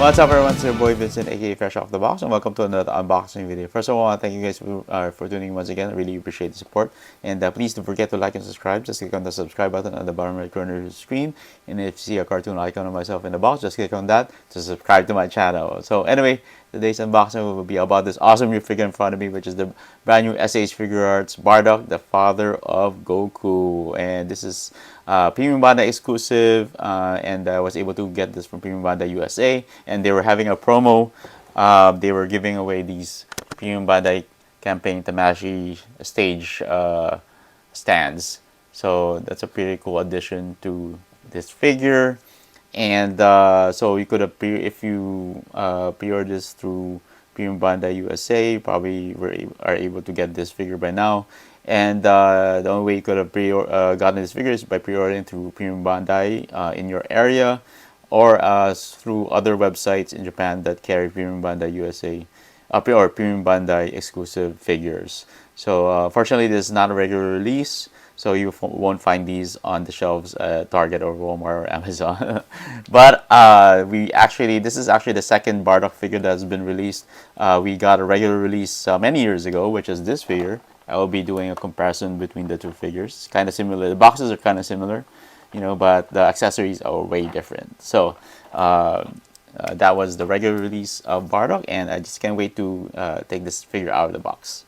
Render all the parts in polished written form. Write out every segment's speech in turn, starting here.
What's up everyone, it's your boy Vincent aka Fresh Off the Box and welcome to another unboxing video. First of all, I want to thank you guys for tuning in once again. I really appreciate the support. And please don't forget to like and subscribe. Just click on the subscribe button at the bottom right corner of the screen. And if you see a cartoon icon of myself in the box, just click on that to subscribe to my channel. So anyway, today's unboxing will be about this awesome new figure in front of me, which is the brand new SH Figuarts Bardock, the father of Goku. And this is Premium Bandai exclusive, and I was able to get this from Premium Bandai USA, and they were having a promo. They were giving away these Premium Bandai campaign Tamashi stage stands. So that's a pretty cool addition to this figure. And so you could if you pre-order this through Premium Bandai USA, probably are able to get this figure by now. And the only way you could have gotten this figure is by pre-ordering through Premium Bandai in your area, or through other websites in Japan that carry Premium Bandai USA or Premium Bandai exclusive figures. So fortunately, this is not a regular release, so you won't find these on the shelves at Target or Walmart or Amazon. But this is actually the second Bardock figure that has been released. We got a regular release many years ago, which is this figure. I will be doing a comparison between the two figures. It's kind of similar. The boxes are kind of similar, but the accessories are way different. So that was the regular release of Bardock, and I just can't wait to take this figure out of the box.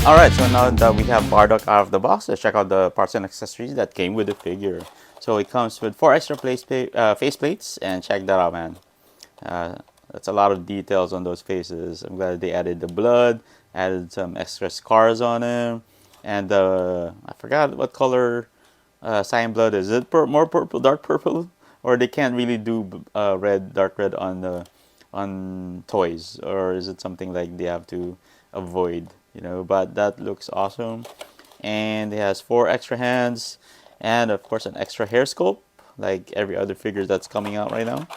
Alright, so now that we have Bardock out of the box, let's check out the parts and accessories that came with the figure. So it comes with 4 extra face plates, and check that out, man. That's a lot of details on those faces. I'm glad they added the blood, added some extra scars on him, and I forgot what color cyan blood is. Is it more purple, dark purple? Or they can't really do dark red on toys? Or is it something like they have to avoid? But that looks awesome. And it has 4 extra hands, and of course an extra hair sculpt like every other figure that's coming out right now.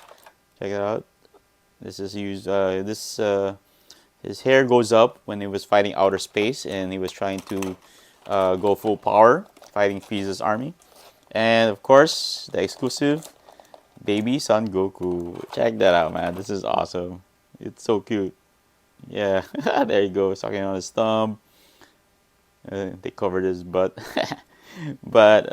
Check it out. This is used his hair goes up when he was fighting outer space and he was trying to go full power fighting Frieza's army. And of course the exclusive baby son Goku. Check that out, man. This is awesome. It's so cute. Yeah, there you go, sucking on his thumb. They covered his butt. But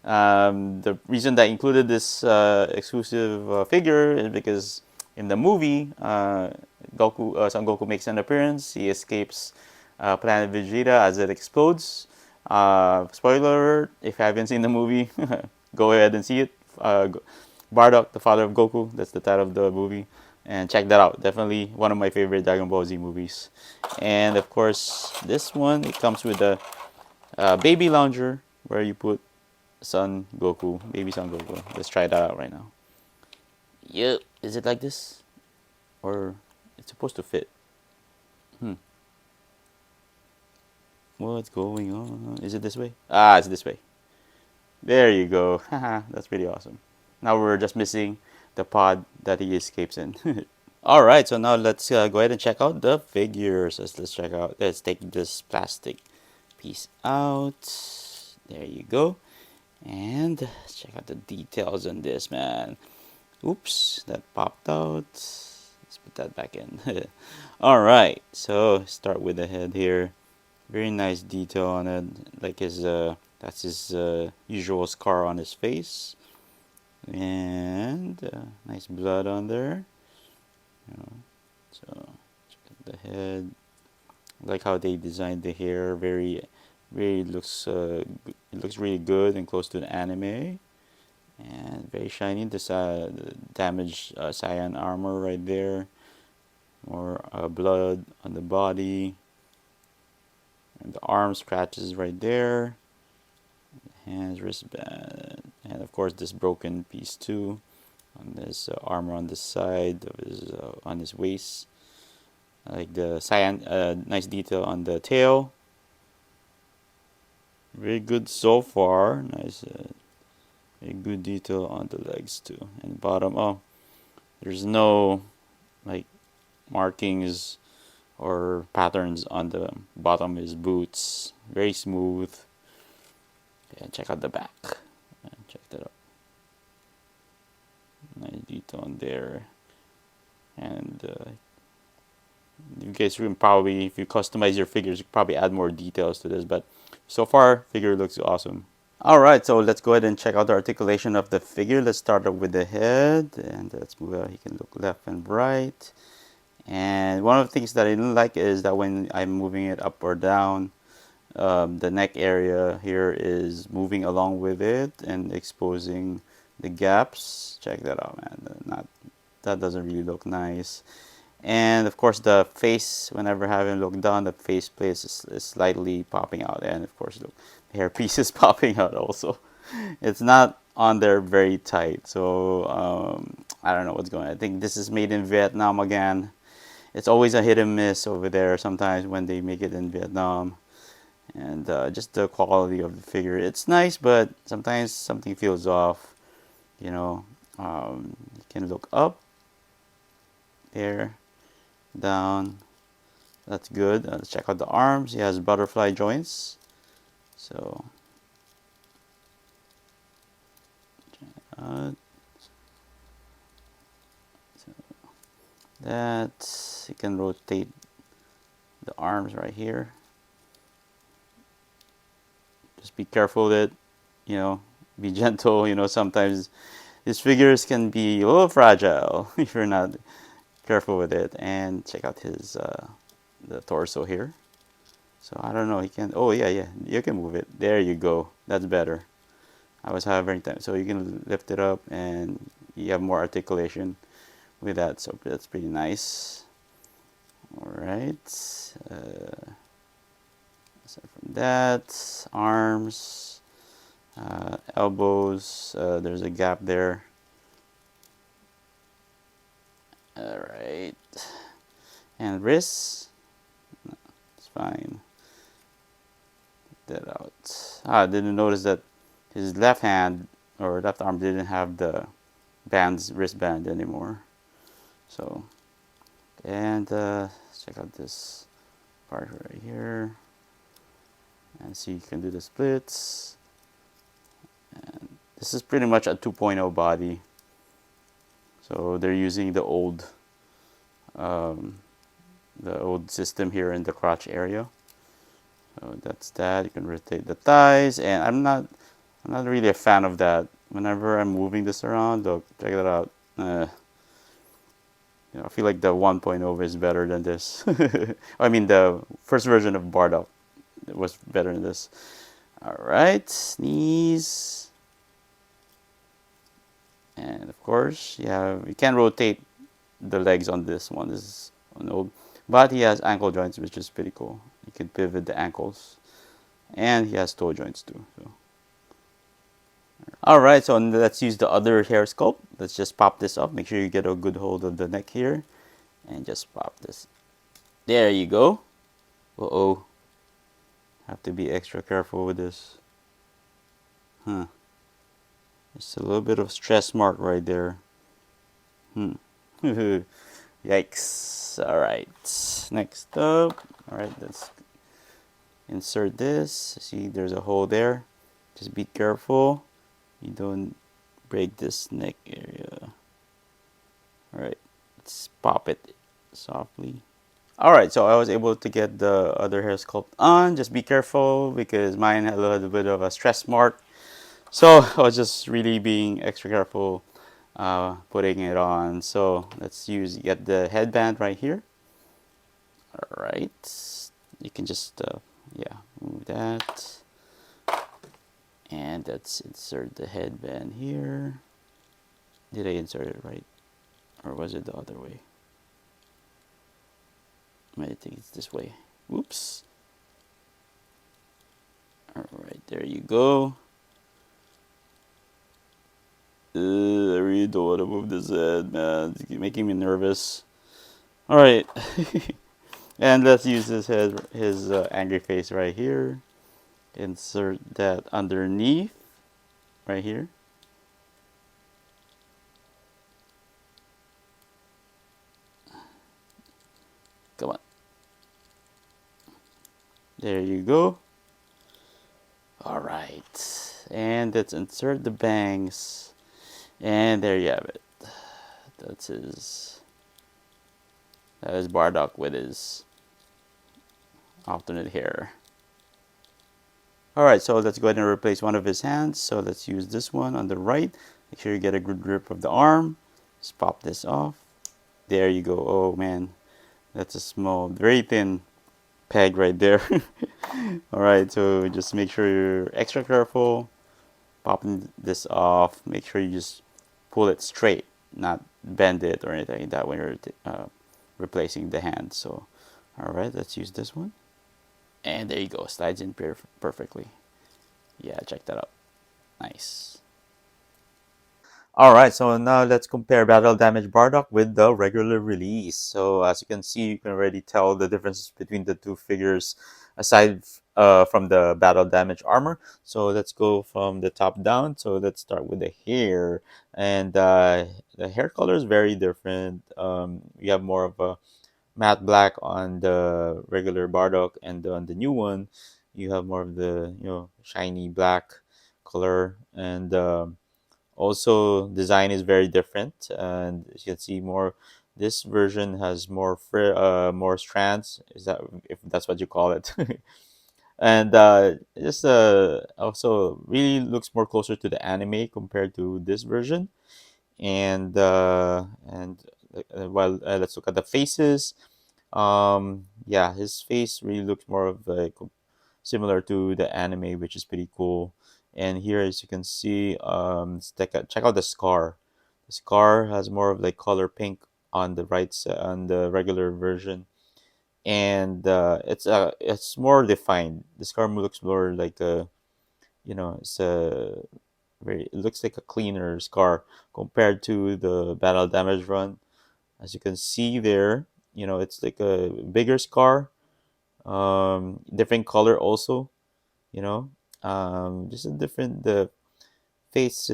the reason that I included this exclusive figure is because in the movie, Son Goku makes an appearance. He escapes Planet Vegeta as it explodes. Spoiler alert, if you haven't seen the movie, go ahead and see it. Bardock, the father of Goku, that's the title of the movie. And check that out. Definitely one of my favorite Dragon Ball Z movies. And of course, this one, it comes with a baby lounger where you put Son Goku, baby Son Goku. Let's try that out right now. Yep. Is it like this? Or it's supposed to fit? What's going on? Is it this way? Ah, it's this way. There you go. Haha, that's pretty awesome. Now we're just missing the pod that he escapes in. Alright, so now let's go ahead and check out the figures. Let's take this plastic piece out. There you go. And let's check out the details on this, man. Oops, that popped out. Let's put that back in. Alright, so start with the head here. Very nice detail on it. Like that's his usual scar on his face. And nice blood on there. So check out the head. I like how they designed the hair. Very looks it looks really good and close to the anime. And very shiny. This damaged cyan armor right there. More blood on the body. And the arm scratches right there. Hands, wristband, And of course this broken piece too on this armor on the side of his on his waist. I like the cyan, nice detail on the tail. Very good so far. Nice, very good detail on the legs too. And bottom, oh, there's no like markings or patterns on the bottom of his boots. Very smooth. And check out the back. Check that out. Nice detail on there. And you guys can probably, if you customize your figures, you can probably add more details to this. But so far, figure looks awesome. Alright, so let's go ahead and check out the articulation of the figure. Let's start up with the head, and let's move out. He can look left and right. And one of the things that I didn't like is that when I'm moving it up or down, the neck area here is moving along with it and exposing the gaps. Check that out, man. That doesn't really look nice. And of course the face, whenever having look down, the face plate is slightly popping out, and of course look, the hairpiece is popping out also. It's not on there very tight, so I don't know what's going on. I think this is made in Vietnam again. It's always a hit and miss over there sometimes when they make it in Vietnam. And just the quality of the figure, it's nice, but sometimes something feels off, you know. You can look up there, down. That's good. Let's check out the arms. He has butterfly joints, so that you can rotate the arms right here. Just be careful that, you know, be gentle. You know, sometimes these figures can be a little fragile if you're not careful with it. And check out his the torso here. So I don't know, he can, oh yeah, you can move it. There you go. That's better. I was having time. So you can lift it up and you have more articulation with that. So that's pretty nice. All right. Aside from that, arms, elbows. There's a gap there. All right. And wrists. No, it's fine. That out. I didn't notice that his left hand or left arm didn't have the wristband anymore. So, and check out this part right here, and see, you can do the splits. And this is pretty much a 2.0 body. So they're using the old system here in the crotch area. So that's that. You can rotate the thighs, and I'm not really a fan of that. Whenever I'm moving this around, look, check that out. You know, I feel like the 1.0 is better than this. I mean, the first version of Bardock was better than this. All right, knees, and of course, you can rotate the legs on this one. This is an old, but he has ankle joints, which is pretty cool. You can pivot the ankles, and he has toe joints too. So. Alright, so let's use the other hair sculpt. Let's just pop this up. Make sure you get a good hold of the neck here. And just pop this. There you go. Uh-oh. Have to be extra careful with this. Huh. Just a little bit of stress mark right there. Yikes. Alright. Next up. Alright, let's insert this. See, there's a hole there. Just be careful. You don't break this neck area. Alright, let's pop it softly. Alright, so I was able to get the other hair sculpt on. Just be careful because mine had a little bit of a stress mark. So I was just really being extra careful putting it on. So let's get the headband right here. Alright, you can just, move that. And let's insert the headband here. Did I insert it right? Or was it the other way? I think it's this way. Whoops. Alright, there you go. I really don't want to move this head, man. It's making me nervous. All right, and let's use his angry face right here. Insert that underneath, right here. Come on, there you go. All right, and let's insert the bangs, and there you have it. That's his. That is Bardock with his alternate hair. Alright, so let's go ahead and replace one of his hands. So let's use this one on the right. Make sure you get a good grip of the arm. Just pop this off. There you go. Oh man, that's a small, very thin peg right there. Alright, so just make sure you're extra careful. Popping this off. Make sure you just pull it straight, not bend it or anything like that when you're replacing the hand. So, alright, let's use this one. And there you go, slides in perfectly. Yeah, check that out. Nice. Alright, so now let's compare Battle Damage Bardock with the regular release. So as you can see, you can already tell the differences between the two figures aside from the Battle Damage armor. So let's go from the top down. So let's start with the hair. And the hair color is very different. We have more of a matte black on the regular Bardock, and on the new one you have more of the shiny black color. And also design is very different, and as you can see, more this version has more strands, is that, if that's what you call it. And just also really looks more closer to the anime compared to this version. And while let's look at the faces. Yeah, his face really looks more of like similar to the anime, which is pretty cool. And here, as you can see, check out the scar. The scar has more of like color pink on the right side, on the regular version, and it's more defined. The scar looks more like a, it's a very, it looks like a cleaner scar compared to the battle damage run. As you can see there, it's like a bigger scar, different color also, you know, just a different, the face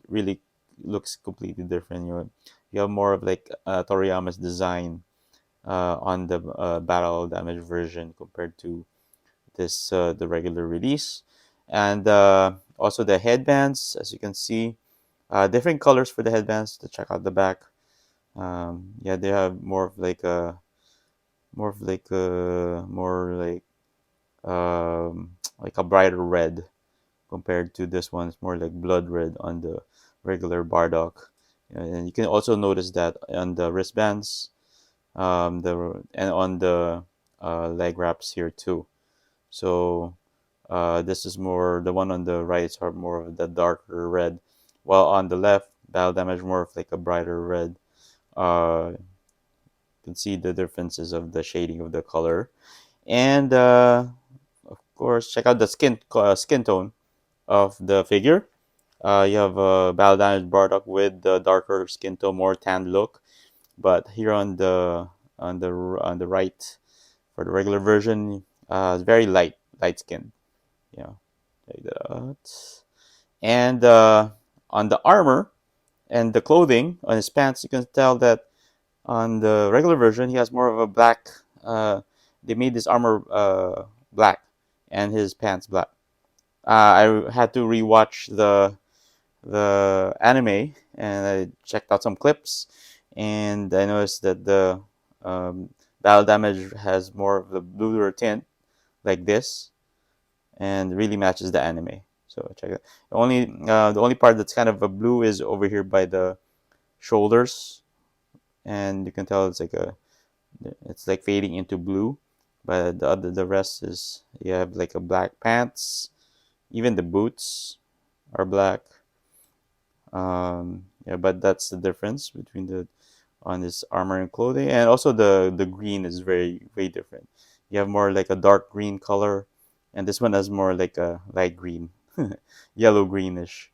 really looks completely different. You have more of like Toriyama's design on the battle damage version compared to this the regular release. And also the headbands, as you can see, different colors for the headbands. To check out the back, yeah, they have more of like a more like a brighter red compared to this one. It's more like blood red on the regular Bardock. And you can also notice that on the wristbands, and on the leg wraps here too. So this is more, the one on the right are more of the darker red, while on the left, battle damage more of like a brighter red. You can see the differences of the shading of the color. And of course, check out the skin tone of the figure. You have battle damage Bardock with the darker skin tone, more tan look. But here on the right, for the regular version, it's very light skin. Yeah, like that. And on the armor and the clothing on his pants, you can tell that on the regular version he has more of a black. They made this armor black and his pants black. I had to rewatch the anime, and I checked out some clips, and I noticed that the battle damage has more of the bluer tint like this, and really matches the anime. So check it. The only part that's kind of a blue is over here by the shoulders, and you can tell it's like fading into blue. But the rest is, you have like a black pants. Even the boots are black. Yeah, but that's the difference between the on this armor and clothing. And also the green is very different. You have more like a dark green color, and this one has more like a light green, yellow greenish.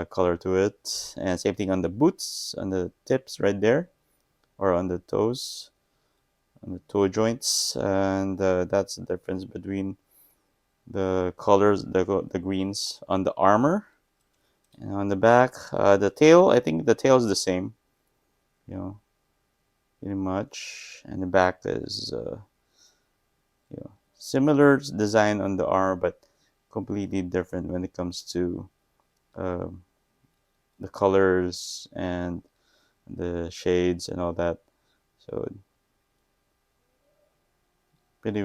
color to it. And same thing on the boots, on the tips right there, or on the toes, on the toe joints. And that's the difference between the colors, the greens on the armor. And on the back, the tail, I think the tail is the same, you know, pretty much. And the back is, similar design on the armor, but completely different when it comes to um, the colors and the shades and all that. So pretty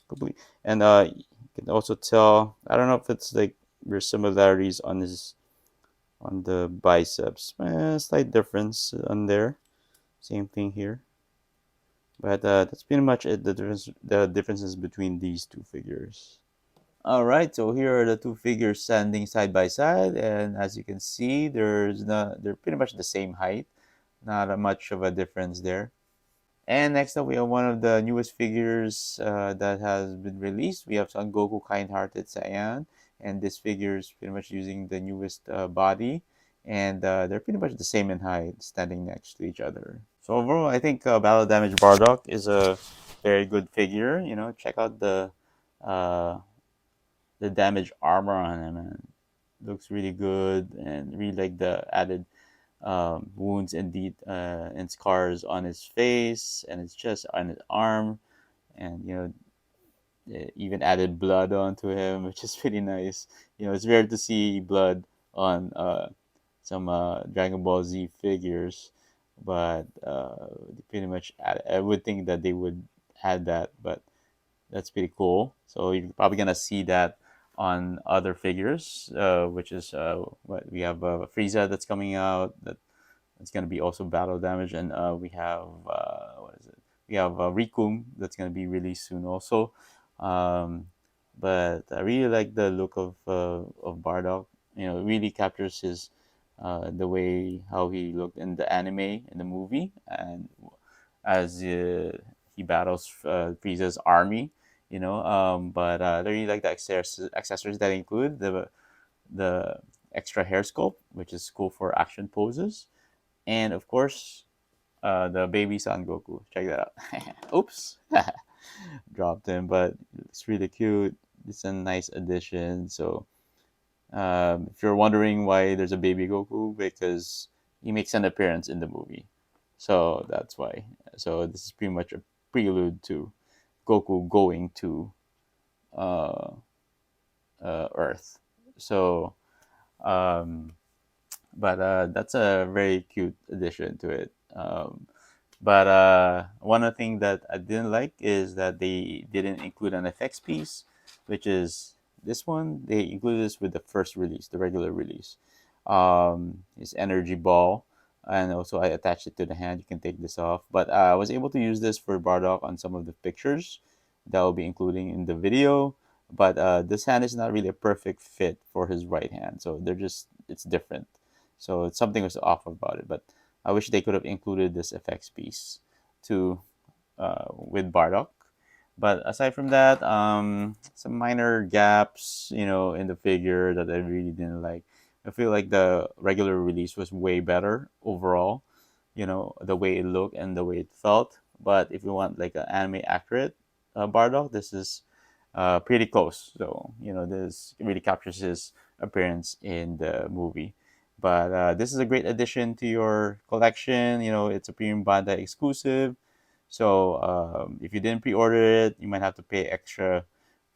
complete. And you can also tell. I don't know if it's like there's similarities on his on the biceps. Slight difference on there. Same thing here. But that's pretty much it. The differences between these two figures. All right, so here are the two figures standing side by side, and as you can see, they're pretty much the same height. Not a much of a difference there. And next up, we have one of the newest figures that has been released. We have Son Goku Kind-Hearted Saiyan, and this figure is pretty much using the newest body, and they're pretty much the same in height, standing next to each other. So overall, I think Battle Damage Bardock is a very good figure. You know, check out uh, the damage armor on him, and looks really good, and really like the added wounds and scars on his face and his chest, on his arm, and even added blood onto him, which is pretty nice. You know, it's rare to see blood on some Dragon Ball Z figures, but pretty much I would think that they would add that, but that's pretty cool. So you're probably gonna see that on other figures, which is what we have Frieza that's coming out. That's gonna be also battle damage, and we have what is it? We have Rikum that's gonna be released soon also. Um, but I really like the look of Bardock. You know, it really captures his the way how he looked in the anime in the movie, and as he battles Frieza's army. But I really like the accessories that include the extra hair sculpt, which is cool for action poses, and of course the baby Son Goku. Check that out. Oops, dropped him, but it's really cute. It's a nice addition. So if you're wondering why there's a baby Goku, because he makes an appearance in the movie, so that's why. So this is pretty much a prelude to Goku going to uh, Earth. So, um, but that's a very cute addition to it. But one of the things that I didn't like is that they didn't include an effects piece, which is this one. They included this with the first release, the regular release. It's energy ball, and also I attached it to the hand. You can take this off, but I was able to use this for Bardock on some of the pictures that I'll be including in the video. But this hand is not really a perfect fit for his right hand, so it's different. So something was off about it, but I wish they could have included this effects piece too with Bardock. But aside from that, some minor gaps, in the figure that I really didn't like. I feel like the regular release was way better overall, the way it looked and the way it felt. But if you want like an anime accurate Bardock, this is pretty close. So, this really captures his appearance in the movie. But this is a great addition to your collection. It's a premium Bandai exclusive. So if you didn't pre-order it, you might have to pay extra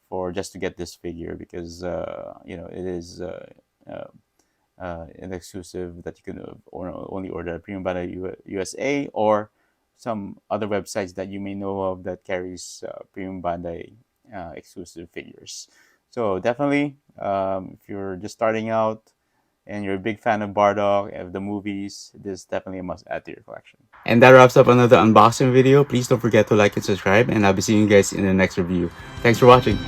for just to get this figure, because it is uh, an exclusive that you can only order at Premium Bandai USA, or some other websites that you may know of that carries Premium Bandai exclusive figures. So definitely, if you're just starting out and you're a big fan of Bardock, of the movies, this is definitely a must add to your collection. And that wraps up another unboxing video. Please don't forget to like and subscribe, and I'll be seeing you guys in the next review. Thanks for watching.